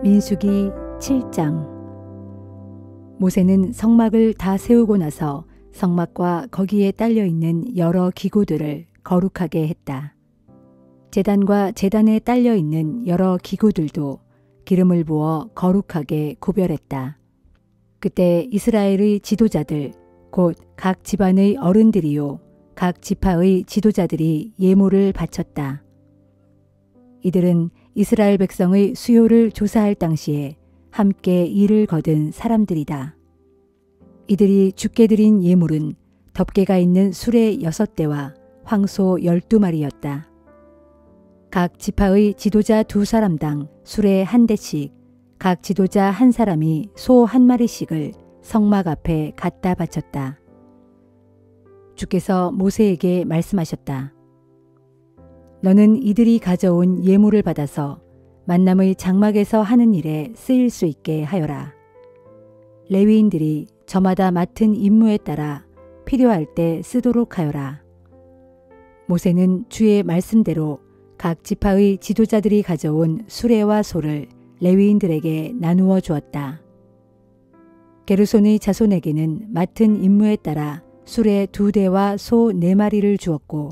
민수기 7장. 모세는 성막을 다 세우고 나서 성막과 거기에 딸려있는 여러 기구들을 거룩하게 했다. 제단과 제단에 딸려있는 여러 기구들도 기름을 부어 거룩하게 구별했다. 그때 이스라엘의 지도자들 곧 각 집안의 어른들이요 각 지파의 지도자들이 예물을 바쳤다. 이들은 이스라엘 백성의 수요를 조사할 당시에 함께 일을 거둔 사람들이다. 이들이 주께 드린 예물은 덮개가 있는 수레 6대와 황소 12마리였다. 각 지파의 지도자 2사람당 수레 1대씩, 각 지도자 1사람이 소 1마리씩을 성막 앞에 갖다 바쳤다. 주께서 모세에게 말씀하셨다. 너는 이들이 가져온 예물을 받아서 만남의 장막에서 하는 일에 쓰일 수 있게 하여라. 레위인들이 저마다 맡은 임무에 따라 필요할 때 쓰도록 하여라. 모세는 주의 말씀대로 각 지파의 지도자들이 가져온 수레와 소를 레위인들에게 나누어 주었다. 게르손의 자손에게는 맡은 임무에 따라 수레 2대와 소 4마리를 주었고,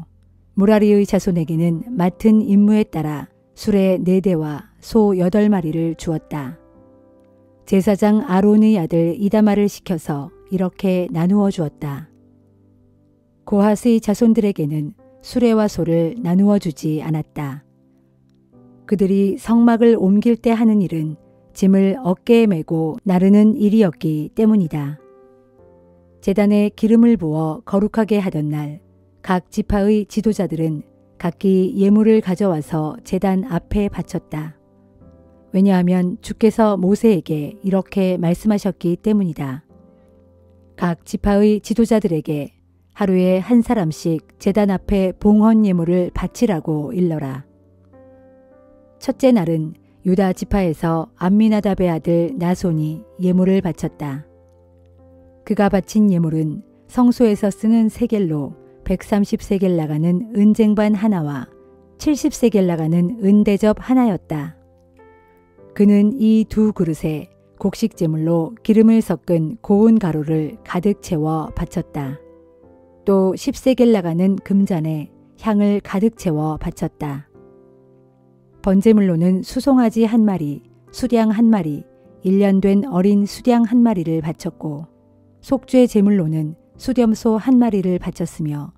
무라리의 자손에게는 맡은 임무에 따라 수레 4대와 소 8마리를 주었다. 제사장 아론의 아들 이다말을 시켜서 이렇게 나누어 주었다. 고핫의 자손들에게는 수레와 소를 나누어 주지 않았다. 그들이 성막을 옮길 때 하는 일은 짐을 어깨에 메고 나르는 일이었기 때문이다. 제단에 기름을 부어 거룩하게 하던 날, 각 지파의 지도자들은 각기 예물을 가져와서 제단 앞에 바쳤다. 왜냐하면 주께서 모세에게 이렇게 말씀하셨기 때문이다. 각 지파의 지도자들에게 하루에 한 사람씩 제단 앞에 봉헌 예물을 바치라고 일러라. 첫째 날은 유다 지파에서 암미나답의 아들 나손이 예물을 바쳤다. 그가 바친 예물은 성소에서 쓰는 세겔로 130세겔 나가는 은쟁반 하나와 70세겔 나가는 은대접 하나였다. 그는 이 2 그릇에 곡식 제물로 기름을 섞은 고운 가루를 가득 채워 바쳤다. 또 10세겔 나가는 금잔에 향을 가득 채워 바쳤다. 번제물로는 수송아지 1마리, 수량 1마리, 1년 된 어린 수량 1마리를 바쳤고, 속죄 제물로는 수렴소 1마리를 바쳤으며,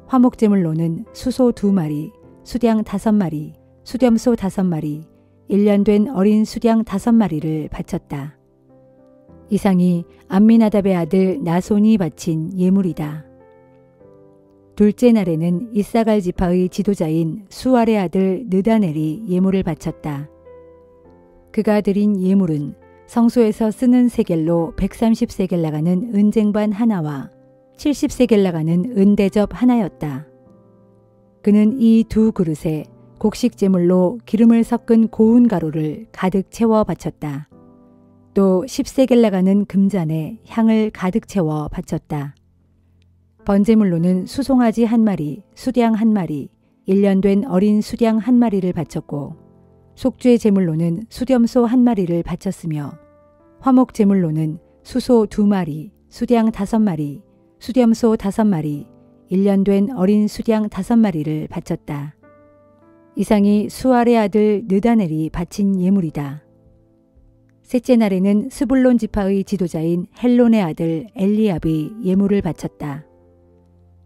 화목제물로는 수소 2마리, 수량 5마리, 수렴소 5마리, 1년 된 어린 수량 5마리를 바쳤다. 이상이 암미나답의 아들 나손이 바친 예물이다. 둘째 날에는 이사갈 지파의 지도자인 수알의 아들 느다넬이 예물을 바쳤다. 그가 드린 예물은 성소에서 쓰는 세겔로 130세겔 나가는 은쟁반 하나와 70세겔 나가는 은대접 하나였다. 그는 이 2 그릇에 곡식 제물로 기름을 섞은 고운 가루를 가득 채워 바쳤다. 또 10세겔 나가는 금잔에 향을 가득 채워 바쳤다. 번제물로는 수송아지 1마리, 수량 1마리, 1년 된 어린 수량 1마리를 바쳤고, 속죄 제물로는 수렴소 1마리를 바쳤으며, 화목 제물로는 수소 2마리, 수량 5마리, 수렴소 5마리, 1년 된 어린 수량 5마리를 바쳤다. 이상이 수알의 아들 느다넬이 바친 예물이다. 셋째 날에는 스불론 지파의 지도자인 헬론의 아들 엘리압이 예물을 바쳤다.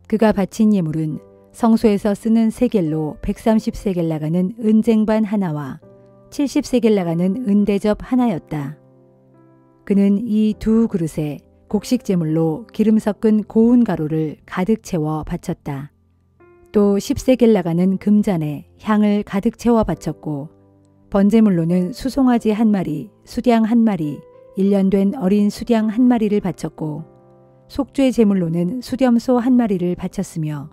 그가 바친 예물은 성소에서 쓰는 세겔로 130세겔 나가는 은쟁반 하나와 70세겔 나가는 은대접 하나였다. 그는 이 2 그릇에 곡식 제물로 기름 섞은 고운 가루를 가득 채워 바쳤다. 또 10세겔 나가는 금잔에 향을 가득 채워 바쳤고, 번제물로는 수송아지 1마리, 수량 1마리, 1년 된 어린 수량 1마리를 바쳤고, 속죄 제물로는 수렴소 1마리를 바쳤으며,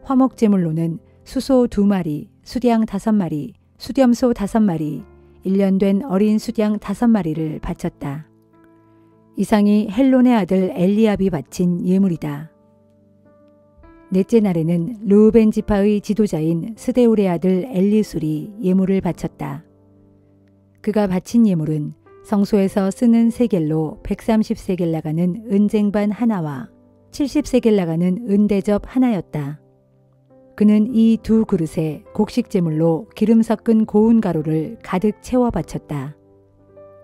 화목 제물로는 수소 2마리, 수량 5마리, 수렴소 5마리, 1년 된 어린 수량 5마리를 바쳤다. 이상이 헬론의 아들 엘리압이 바친 예물이다. 넷째 날에는 르우벤 지파의 지도자인 스데울의 아들 엘리술이 예물을 바쳤다. 그가 바친 예물은 성소에서 쓰는 세겔로 130세겔 나가는 은쟁반 하나와 70세겔 나가는 은대접 하나였다. 그는 이 두 그릇에 곡식 제물로 기름 섞은 고운 가루를 가득 채워 바쳤다.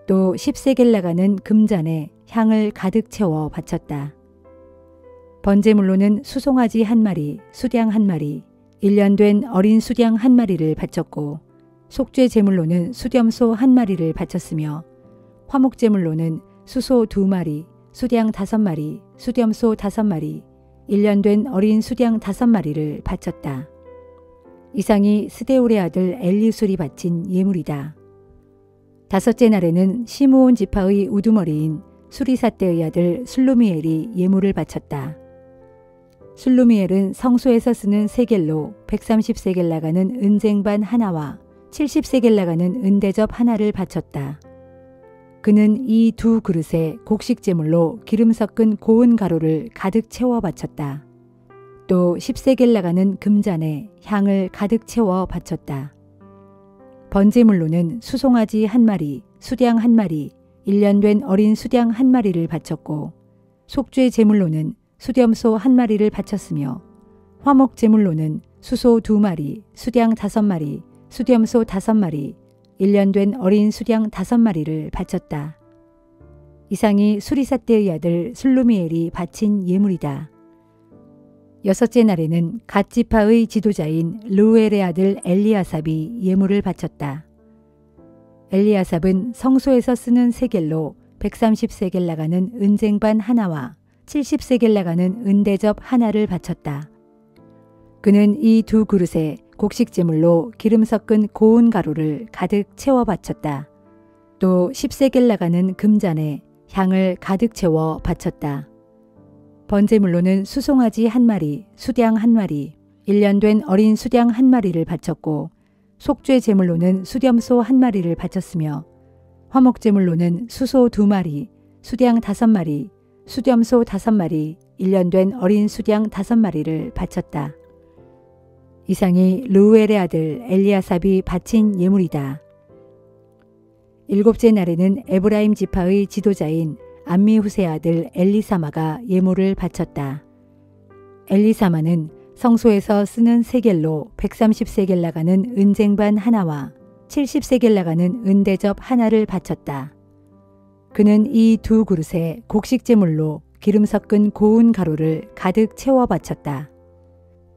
또 10세겔 나가는 금잔에 향을 가득 채워 바쳤다. 번제물로는 수송아지 한 마리, 수량 한 마리, 1년 된 어린 수량 한 마리를 바쳤고 속죄 제물로는 수렴소 한 마리를 바쳤으며 화목 제물로는 수소 2마리, 수량 5마리, 수렴소 5마리, 1년 된 어린 수량 5마리를 바쳤다. 이상이 스데울의 아들 엘리술이 바친 예물이다. 다섯째 날에는 시므온 지파의 우두머리인 수리사떼의 아들 술루미엘이 예물을 바쳤다. 술루미엘은 성소에서 쓰는 세겔로 130세겔 나가는 은쟁반 하나와 70세겔 나가는 은대접 하나를 바쳤다. 그는 이 두 그릇에 곡식 제물로 기름 섞은 고운 가루를 가득 채워 바쳤다. 또 10세겔 나가는 금잔에 향을 가득 채워 바쳤다. 번제물로는 수송아지 한 마리, 수량 한 마리, 1년 된 어린 수량 한 마리를 바쳤고 속죄 제물로는 수렴소 한 마리를 바쳤으며 화목 제물로는 수소 2마리, 수량 5마리, 수렴소 5마리, 1년 된 어린 수량 5마리를 바쳤다. 이상이 수리사떼의 아들 술루미엘이 바친 예물이다. 여섯째 날에는 갓지파의 지도자인 르우엘의 아들 엘리아삽이 예물을 바쳤다. 엘리아삽은 성소에서 쓰는 세겔로 130세겔 나가는 은쟁반 하나와 70세겔 나가는 은대접 하나를 바쳤다. 그는 이 두 그릇에 곡식 제물로 기름 섞은 고운 가루를 가득 채워 바쳤다. 또 10세겔 나가는 금잔에 향을 가득 채워 바쳤다. 번제물로는 수송아지 한 마리, 수량 한 마리, 1년 된 어린 수량 한 마리를 바쳤고 속죄 제물로는 수렴소 한 마리를 바쳤으며 화목 제물로는 수소 2마리, 수량 5마리, 수렴소 5마리, 1년 된 어린 수량 5마리를 바쳤다. 이상이 르우엘의 아들 엘리아삽이 바친 예물이다. 일곱째 날에는 에브라임 지파의 지도자인 암미후세 아들 엘리사마가 예물을 바쳤다. 엘리사마는 성소에서 쓰는 세겔로 130세겔 나가는 은쟁반 하나와 70세겔 나가는 은대접 하나를 바쳤다. 그는 이 두 그릇에 곡식 제물로 기름 섞은 고운 가루를 가득 채워 바쳤다.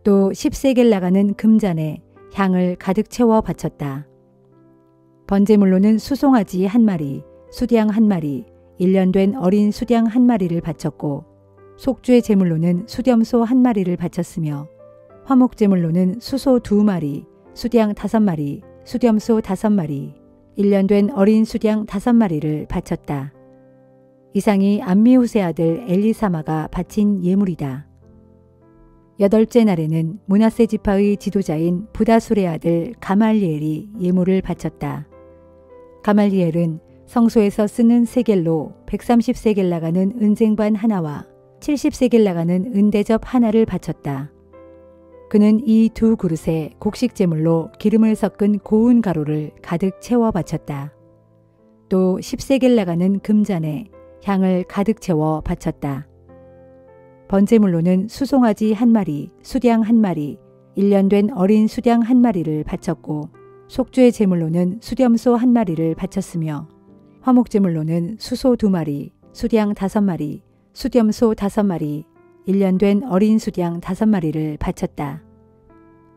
또 10세겔 나가는 금잔에 향을 가득 채워 바쳤다. 번제물로는 수송아지 한 마리, 수량 한 마리, 1년 된 어린 수량 한 마리를 바쳤고 속죄 제물로는 수렴소 한 마리를 바쳤으며 화목 제물로는 수소 2마리, 수량 5마리, 수렴소 5마리, 1년 된 어린 수량 5마리를 바쳤다. 이상이 암미후세 아들 엘리사마가 바친 예물이다. 여덟째 날에는 므낫세 지파의 지도자인 부다술의 아들 가말리엘이 예물을 바쳤다. 가말리엘은 성소에서 쓰는 세겔로 130세겔 나가는 은쟁반 하나와 70세겔 나가는 은대접 하나를 바쳤다. 그는 이 두 그릇에 곡식 제물로 기름을 섞은 고운 가루를 가득 채워 바쳤다. 또 10세겔 나가는 금잔에 향을 가득 채워 바쳤다. 번제물로는 수송아지 한 마리, 수량 한 마리, 1년 된 어린 수량 한 마리를 바쳤고 속죄 제물로는 수렴소 한 마리를 바쳤으며 화목 제물로는 수소 2마리, 수량 5마리, 수렴소 5마리, 1년 된 어린 수량 5마리를 바쳤다.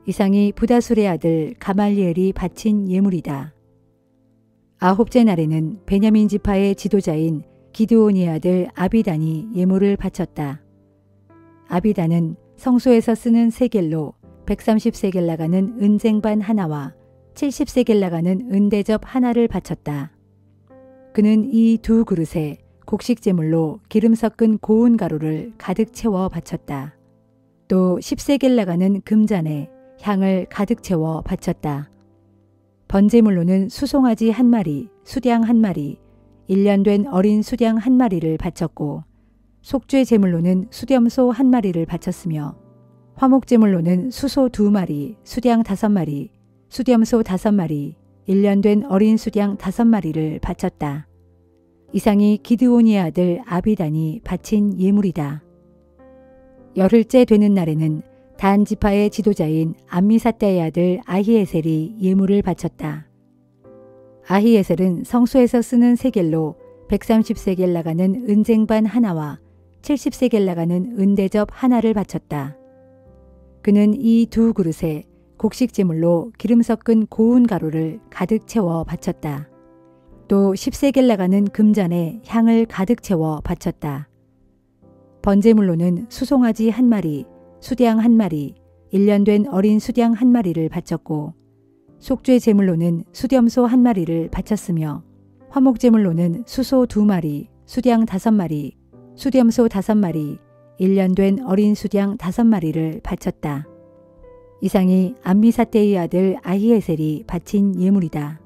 이상이 부다술의 아들 가말리엘이 바친 예물이다. 아홉째 날에는 베냐민 지파의 지도자인 기드온의 아들 아비단이 예물을 바쳤다. 아비단은 성소에서 쓰는 세겔로 130세겔 나가는 은쟁반 하나와 70세겔 나가는 은대접 하나를 바쳤다. 그는 이 두 그릇에 곡식 제물로 기름 섞은 고운 가루를 가득 채워 바쳤다. 또 10세겔 나가는 금잔에 향을 가득 채워 바쳤다. 번제물로는 수송아지 한 마리, 수량 한 마리, 1년 된 어린 수량 한 마리를 바쳤고 속죄 제물로는 수렴소 한 마리를 바쳤으며 화목 제물로는 수소 2마리, 수량 5마리, 수렴소 5마리, 1년 된 어린 수양 5마리를 바쳤다. 이상이 기드온의 아들 아비단이 바친 예물이다. 열흘째 되는 날에는 단 지파의 지도자인 암미사대의 아들 아히에셀이 예물을 바쳤다. 아히에셀은 성소에서 쓰는 세겔로 130세겔 나가는 은쟁반 하나와 70세겔 나가는 은대접 하나를 바쳤다. 그는 이 두 그릇에 곡식 제물로 기름 섞은 고운 가루를 가득 채워 바쳤다. 또 10세겔 나가는 금잔에 향을 가득 채워 바쳤다. 번제물로는 수송아지 1마리, 수양 1마리, 1년 된 어린 수양 1마리를 바쳤고 속죄 제물로는 수렴소 1마리를 바쳤으며 화목제물로는 수소 2마리, 수양 5마리, 수렴소 5마리, 1년 된 어린 수양 5마리를 바쳤다. 이상이 암미사대의 아들 아히에셀이 바친 예물이다.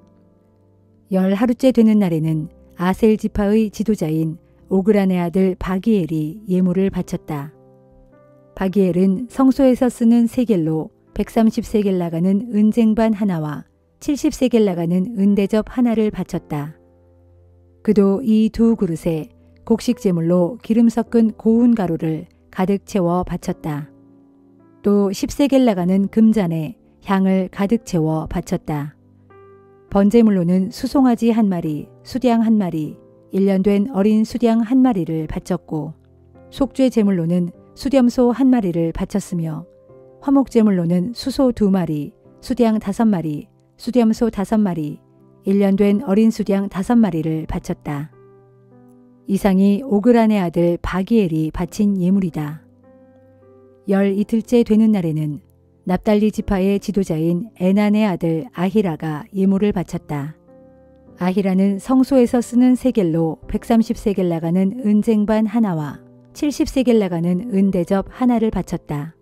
10하루째 되는 날에는 아셀 지파의 지도자인 오그란의 아들 바기엘이 예물을 바쳤다. 바기엘은 성소에서 쓰는 세겔로 130세겔 나가는 은쟁반 하나와 70세겔 나가는 은대접 하나를 바쳤다. 그도 이 두 그릇에 곡식 제물로 기름 섞은 고운 가루를 가득 채워 바쳤다. 또 10세겔 나가는 금잔에 향을 가득 채워 바쳤다. 번제물로는 수송아지 1마리, 수양 1마리, 1년 된 어린 수양 1마리를 바쳤고 속죄 제물로는 수렴소 1마리를 바쳤으며 화목제물로는 수소 2마리, 수양 5마리, 수렴소 5마리, 1년 된 어린 수양 5마리를 바쳤다. 이상이 오그란의 아들 바기엘이 바친 예물이다. 12일째 되는 날에는 납달리 지파의 지도자인 에난의 아들 아히라가 예물을 바쳤다. 아히라는 성소에서 쓰는 세겔로 130세겔 나가는 은쟁반 하나와 70세겔 나가는 은대접 하나를 바쳤다.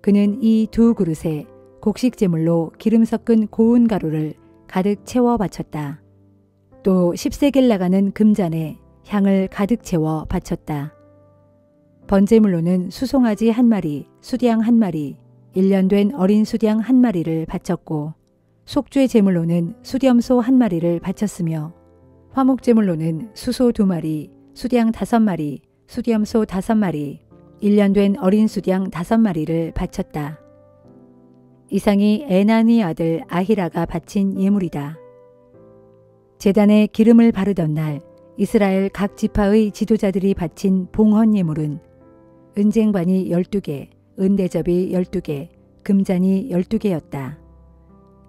그는 이 두 그릇에 곡식 제물로 기름 섞은 고운 가루를 가득 채워 바쳤다. 또 10세겔 나가는 금잔에 향을 가득 채워 바쳤다. 번제물로는 수송아지 1마리, 수양 1마리, 1년 된 어린 수양 1마리를 바쳤고 속죄 제물로는 수렴소 1마리를 바쳤으며 화목제물로는 수소 2마리, 수양 5마리, 수렴소 5마리, 1년 된 어린 수양 5마리를 바쳤다. 이상이 에난의 아들 아히라가 바친 예물이다. 제단에 기름을 바르던 날 이스라엘 각 지파의 지도자들이 바친 봉헌 예물은 은쟁반이 12개, 은대접이 12개, 금잔이 12개였다.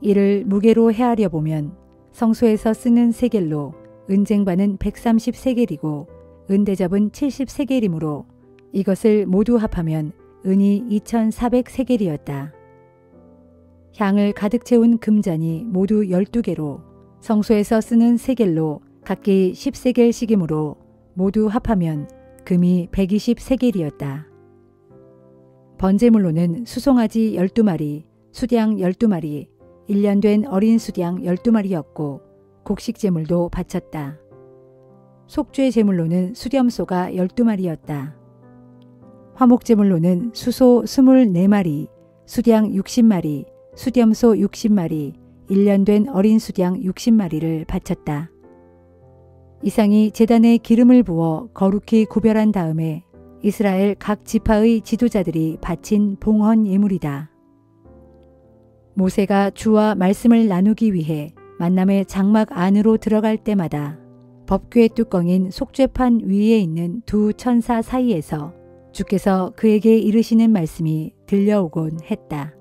이를 무게로 헤아려 보면 성소에서 쓰는 세겔로 은쟁반은 130세겔이고 은대접은 70세겔이므로 이것을 모두 합하면 은이 2400세겔이었다. 향을 가득 채운 금잔이 모두 12개로 성소에서 쓰는 세겔로 각기 10세겔씩이므로 모두 합하면 금이 120세겔이었다. 번제물로는 수송아지 12마리, 수양 12마리, 1년 된 어린 수양 12마리였고 곡식 제물도 바쳤다. 속죄 제물로는 수렴소가 12마리였다. 화목 제물로는 수소 24마리, 수양 60마리, 수렴소 60마리, 1년 된 어린 수양 60마리를 바쳤다. 이상이 제단에 기름을 부어 거룩히 구별한 다음에 이스라엘 각 지파의 지도자들이 바친 봉헌 예물이다. 모세가 주와 말씀을 나누기 위해 만남의 장막 안으로 들어갈 때마다 법궤 뚜껑인 속죄판 위에 있는 두 천사 사이에서 주께서 그에게 이르시는 말씀이 들려오곤 했다.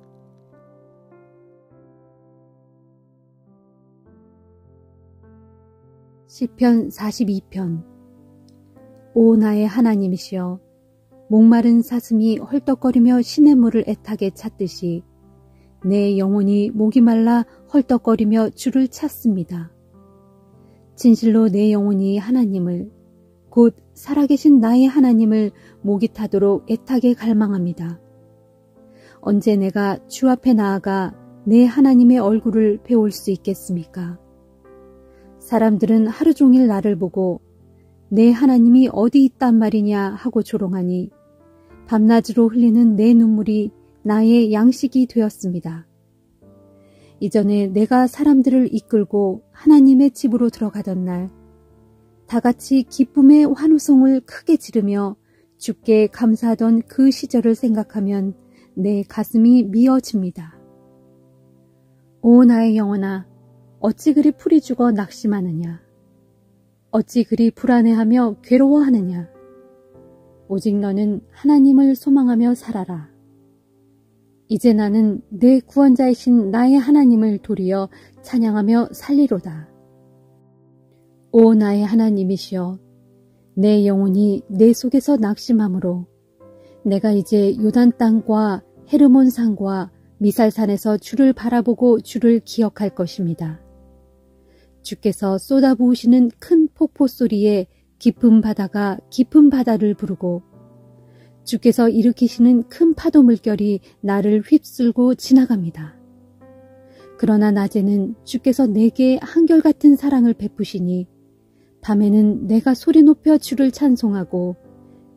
시편 42편. 오 나의 하나님이시여, 목마른 사슴이 헐떡거리며 시냇물을 애타게 찾듯이 내 영혼이 목이 말라 헐떡거리며 주를 찾습니다. 진실로 내 영혼이 하나님을, 곧 살아계신 나의 하나님을 목이 타도록 애타게 갈망합니다. 언제 내가 주 앞에 나아가 내 하나님의 얼굴을 배울 수 있겠습니까? 사람들은 하루 종일 나를 보고 내 하나님이 어디 있단 말이냐 하고 조롱하니 밤낮으로 흘리는 내 눈물이 나의 양식이 되었습니다. 이전에 내가 사람들을 이끌고 하나님의 집으로 들어가던 날, 다 같이 기쁨의 환호성을 크게 지르며 주께 감사하던 그 시절을 생각하면 내 가슴이 미어집니다. 오 나의 영혼아, 어찌 그리 풀이 죽어 낙심하느냐? 어찌 그리 불안해하며 괴로워하느냐? 오직 너는 하나님을 소망하며 살아라. 이제 나는 내 구원자이신 나의 하나님을 도리어 찬양하며 살리로다. 오 나의 하나님이시여, 내 영혼이 내 속에서 낙심하므로 내가 이제 요단 땅과 헤르몬 산과 미살산에서 주를 바라보고 주를 기억할 것입니다. 주께서 쏟아부으시는 큰 폭포 소리에 깊은 바다가 깊은 바다를 부르고 주께서 일으키시는 큰 파도 물결이 나를 휩쓸고 지나갑니다. 그러나 낮에는 주께서 내게 한결같은 사랑을 베푸시니 밤에는 내가 소리 높여 주를 찬송하고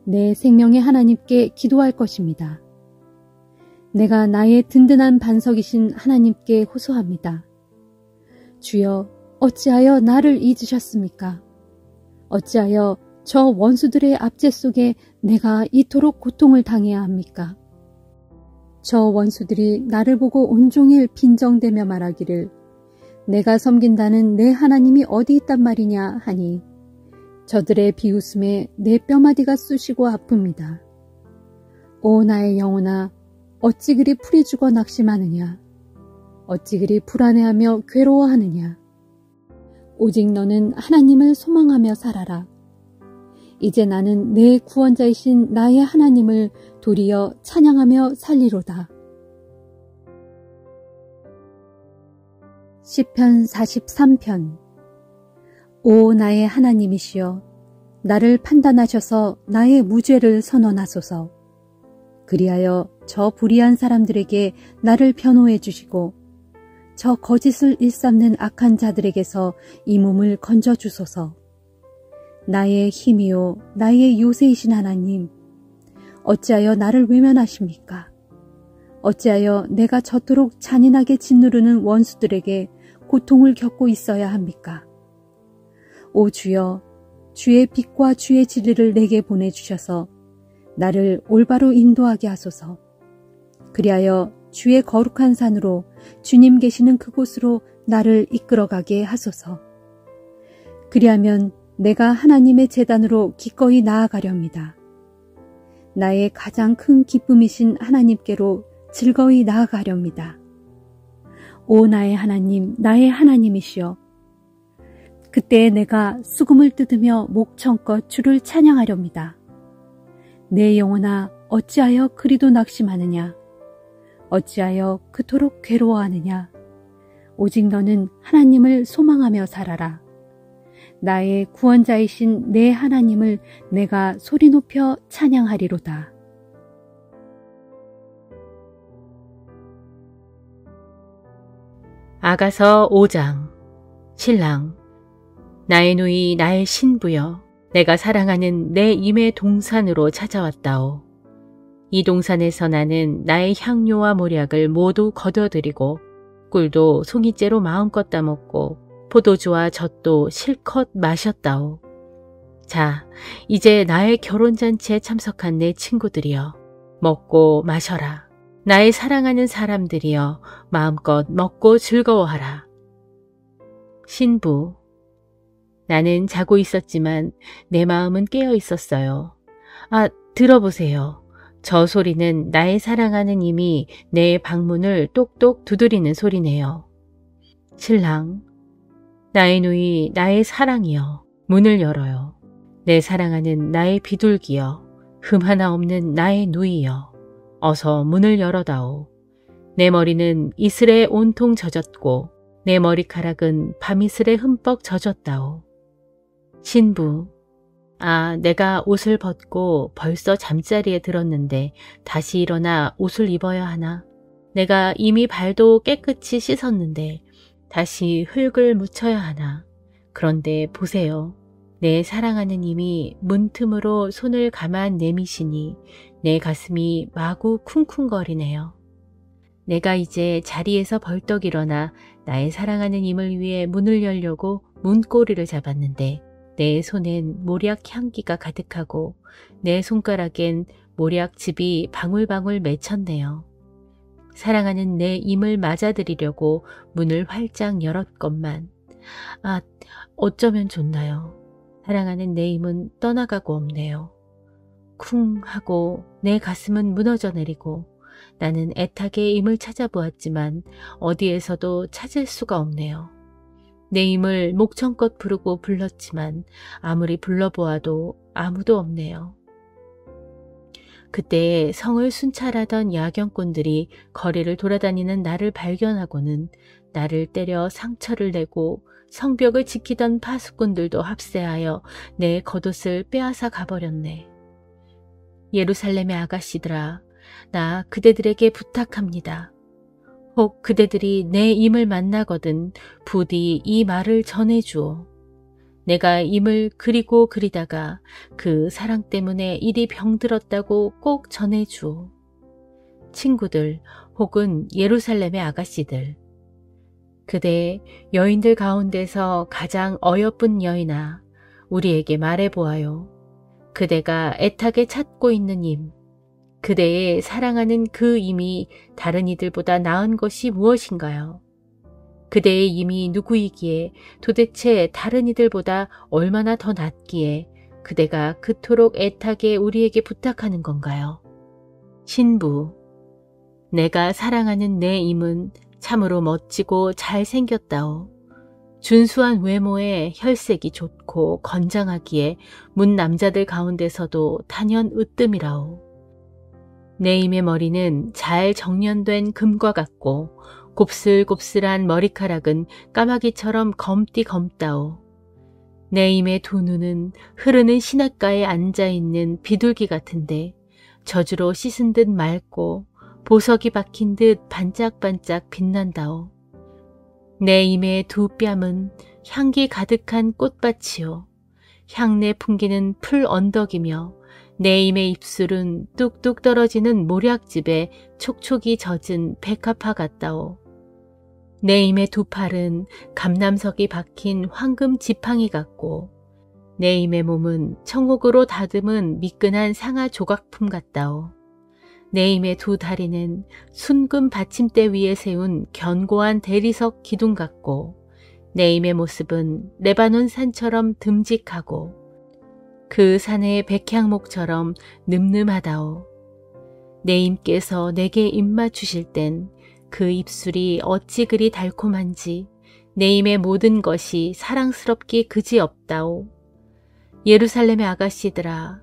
내 생명의 하나님께 기도할 것입니다. 내가 나의 든든한 반석이신 하나님께 호소합니다. 주여, 어찌하여 나를 잊으셨습니까? 어찌하여 저 원수들의 압제 속에 내가 이토록 고통을 당해야 합니까? 저 원수들이 나를 보고 온종일 빈정대며 말하기를 내가 섬긴다는 내 하나님이 어디 있단 말이냐 하니 저들의 비웃음에 내 뼈마디가 쑤시고 아픕니다. 오 나의 영혼아, 어찌 그리 풀이 죽어 낙심하느냐? 어찌 그리 불안해하며 괴로워하느냐? 오직 너는 하나님을 소망하며 살아라. 이제 나는 내 구원자이신 나의 하나님을 도리어 찬양하며 살리로다. 시편 43편. 오 나의 하나님이시여, 나를 판단하셔서 나의 무죄를 선언하소서. 그리하여 저 불의한 사람들에게 나를 변호해 주시고 저 거짓을 일삼는 악한 자들에게서 이 몸을 건져 주소서. 나의 힘이요 나의 요새이신 하나님, 어찌하여 나를 외면하십니까? 어찌하여 내가 저토록 잔인하게 짓누르는 원수들에게 고통을 겪고 있어야 합니까? 오 주여, 주의 빛과 주의 진리를 내게 보내주셔서 나를 올바로 인도하게 하소서. 그리하여 주의 거룩한 산으로 주님 계시는 그곳으로 나를 이끌어가게 하소서. 그리하면 내가 하나님의 제단으로 기꺼이 나아가렵니다. 나의 가장 큰 기쁨이신 하나님께로 즐거이 나아가렵니다. 오 나의 하나님, 나의 하나님이시여, 그때 내가 수금을 뜯으며 목청껏 주를 찬양하렵니다. 내 영혼아, 어찌하여 그리도 낙심하느냐? 어찌하여 그토록 괴로워하느냐? 오직 너는 하나님을 소망하며 살아라. 나의 구원자이신 내 하나님을 내가 소리 높여 찬양하리로다. 아가서 5장. 신랑. 나의 누이 나의 신부여, 내가 사랑하는 내 임의 동산으로 찾아왔다오. 이 동산에서 나는 나의 향료와 모략을 모두 거둬들이고 꿀도 송이째로 마음껏 따먹고 포도주와 젖도 실컷 마셨다오. 자, 이제 나의 결혼잔치에 참석한 내 친구들이여, 먹고 마셔라. 나의 사랑하는 사람들이여, 마음껏 먹고 즐거워하라. 신부. 나는 자고 있었지만 내 마음은 깨어 있었어요. 아, 들어보세요. 저 소리는 나의 사랑하는 이미 내 방문을 똑똑 두드리는 소리네요. 신랑. 나의 누이 나의 사랑이여, 문을 열어요. 내 사랑하는 나의 비둘기여, 흠 하나 없는 나의 누이여, 어서 문을 열어다오. 내 머리는 이슬에 온통 젖었고 내 머리카락은 밤이슬에 흠뻑 젖었다오. 신부. 아, 내가 옷을 벗고 벌써 잠자리에 들었는데 다시 일어나 옷을 입어야 하나? 내가 이미 발도 깨끗이 씻었는데 다시 흙을 묻혀야 하나? 그런데 보세요. 내 사랑하는 이미 문틈으로 손을 가만 내미시니 내 가슴이 마구 쿵쿵거리네요. 내가 이제 자리에서 벌떡 일어나 나의 사랑하는 임을 위해 문을 열려고 문고리를 잡았는데 내 손엔 모략 향기가 가득하고 내 손가락엔 모략즙이 방울방울 맺혔네요. 사랑하는 내 임을 맞아들이려고 문을 활짝 열었건만 어쩌면 좋나요. 사랑하는 내 임은 떠나가고 없네요. 쿵 하고 내 가슴은 무너져 내리고 나는 애타게 임을 찾아보았지만 어디에서도 찾을 수가 없네요. 내 임을 목청껏 부르고 불렀지만 아무리 불러보아도 아무도 없네요. 그때 성을 순찰하던 야경꾼들이 거리를 돌아다니는 나를 발견하고는 나를 때려 상처를 내고 성벽을 지키던 파수꾼들도 합세하여 내 겉옷을 빼앗아 가버렸네. 예루살렘의 아가씨들아, 나 그대들에게 부탁합니다. 혹 그대들이 내 임을 만나거든 부디 이 말을 전해주오. 내가 임을 그리고 그리다가 그 사랑 때문에 이리 병들었다고 꼭 전해주오. 친구들 혹은 예루살렘의 아가씨들, 그대 여인들 가운데서 가장 어여쁜 여인아, 우리에게 말해보아요. 그대가 애타게 찾고 있는 임, 그대의 사랑하는 그 임이 다른 이들보다 나은 것이 무엇인가요? 그대의 임이 누구이기에 도대체 다른 이들보다 얼마나 더 낫기에 그대가 그토록 애타게 우리에게 부탁하는 건가요? 신부, 내가 사랑하는 내 임은 참으로 멋지고 잘생겼다오. 준수한 외모에 혈색이 좋고 건장하기에 문 남자들 가운데서도 단연 으뜸이라오. 내 임의 머리는 잘 정련된 금과 같고 곱슬곱슬한 머리카락은 까마귀처럼 검디 검다오. 내 임의 두 눈은 흐르는 시냇가에 앉아있는 비둘기 같은데 저주로 씻은 듯 맑고 보석이 박힌 듯 반짝반짝 빛난다오. 내 임의 두 뺨은 향기 가득한 꽃밭이요. 향내 풍기는 풀 언덕이며 내 임의 입술은 뚝뚝 떨어지는 모략즙에 촉촉이 젖은 백합화 같다오. 내 임의 두 팔은 감남석이 박힌 황금 지팡이 같고 내 임의 몸은 청옥으로 다듬은 미끈한 상아 조각품 같다오. 내 임의 두 다리는 순금 받침대 위에 세운 견고한 대리석 기둥 같고 내 임의 모습은 레바논 산처럼 듬직하고 그 산의 백향목처럼 늠름하다오. 내 임께서 내게 입맞추실 땐 그 입술이 어찌 그리 달콤한지 내 임의 모든 것이 사랑스럽기 그지없다오. 예루살렘의 아가씨들아,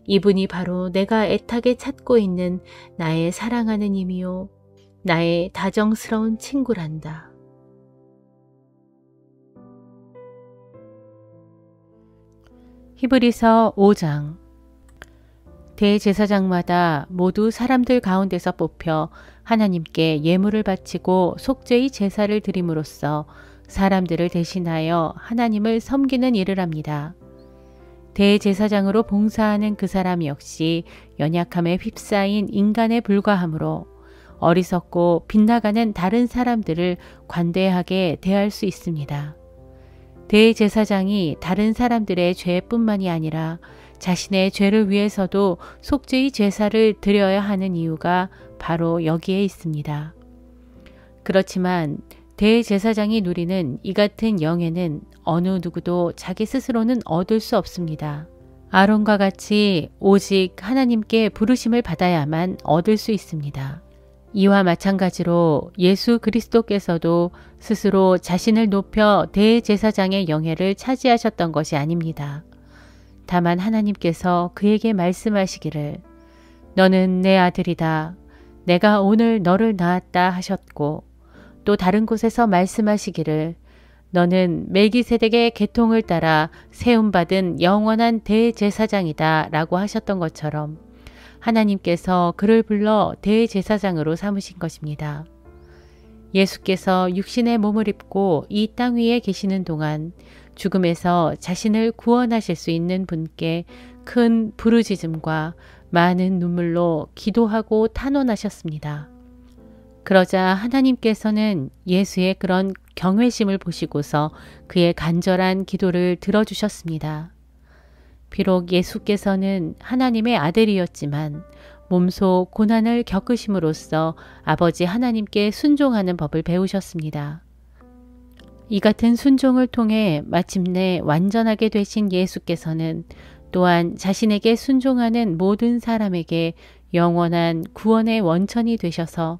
이분이 바로 내가 애타게 찾고 있는 나의 사랑하는 임이요, 나의 다정스러운 친구란다. 히브리서 5장. 대제사장마다 모두 사람들 가운데서 뽑혀 하나님께 예물을 바치고 속죄의 제사를 드림으로써 사람들을 대신하여 하나님을 섬기는 일을 합니다. 대제사장으로 봉사하는 그 사람 역시 연약함에 휩싸인 인간에 불과하므로 어리석고 빗나가는 다른 사람들을 관대하게 대할 수 있습니다. 대제사장이 다른 사람들의 죄뿐만이 아니라 자신의 죄를 위해서도 속죄의 제사를 드려야 하는 이유가 바로 여기에 있습니다. 그렇지만 대제사장이 누리는 이 같은 영예는 어느 누구도 자기 스스로는 얻을 수 없습니다. 아론과 같이 오직 하나님께 부르심을 받아야만 얻을 수 있습니다. 이와 마찬가지로 예수 그리스도께서도 스스로 자신을 높여 대제사장의 영예를 차지하셨던 것이 아닙니다. 다만 하나님께서 그에게 말씀하시기를 너는 내 아들이다. 내가 오늘 너를 낳았다 하셨고 또 다른 곳에서 말씀하시기를 너는 멜기세덱의 계통을 따라 세움받은 영원한 대제사장이다 라고 하셨던 것처럼 하나님께서 그를 불러 대제사장으로 삼으신 것입니다. 예수께서 육신의 몸을 입고 이 땅 위에 계시는 동안 죽음에서 자신을 구원하실 수 있는 분께 큰 부르짖음과 많은 눈물로 기도하고 탄원하셨습니다. 그러자 하나님께서는 예수의 그런 경외심을 보시고서 그의 간절한 기도를 들어주셨습니다. 비록 예수께서는 하나님의 아들이었지만 몸소 고난을 겪으심으로써 아버지 하나님께 순종하는 법을 배우셨습니다. 이 같은 순종을 통해 마침내 완전하게 되신 예수께서는 또한 자신에게 순종하는 모든 사람에게 영원한 구원의 원천이 되셔서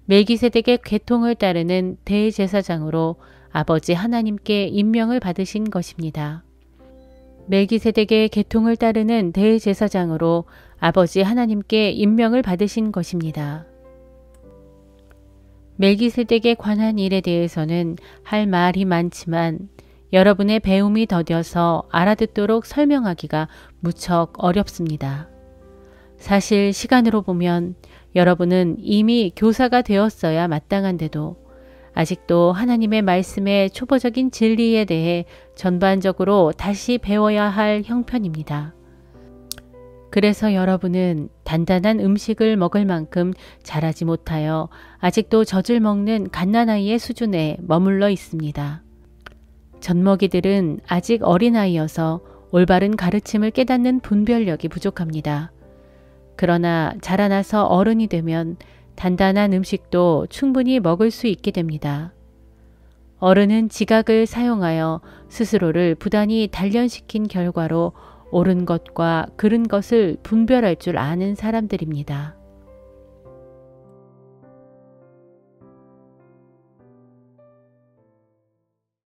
멜기세덱의 계통을 따르는 대제사장으로 아버지 하나님께 임명을 받으신 것입니다. 멜기세덱의 계통을 따르는 대제사장으로 아버지 하나님께 임명을 받으신 것입니다. 멜기세덱에 관한 일에 대해서는 할 말이 많지만 여러분의 배움이 더뎌서 알아듣도록 설명하기가 무척 어렵습니다. 사실 시간으로 보면 여러분은 이미 교사가 되었어야 마땅한데도 아직도 하나님의 말씀의 초보적인 진리에 대해 전반적으로 다시 배워야 할 형편입니다. 그래서 여러분은 단단한 음식을 먹을 만큼 자라지 못하여 아직도 젖을 먹는 갓난아이의 수준에 머물러 있습니다. 젖먹이들은 아직 어린아이여서 올바른 가르침을 깨닫는 분별력이 부족합니다. 그러나 자라나서 어른이 되면 단단한 음식도 충분히 먹을 수 있게 됩니다. 어른은 지각을 사용하여 스스로를 부단히 단련시킨 결과로 옳은 것과 그른 것을 분별할 줄 아는 사람들입니다.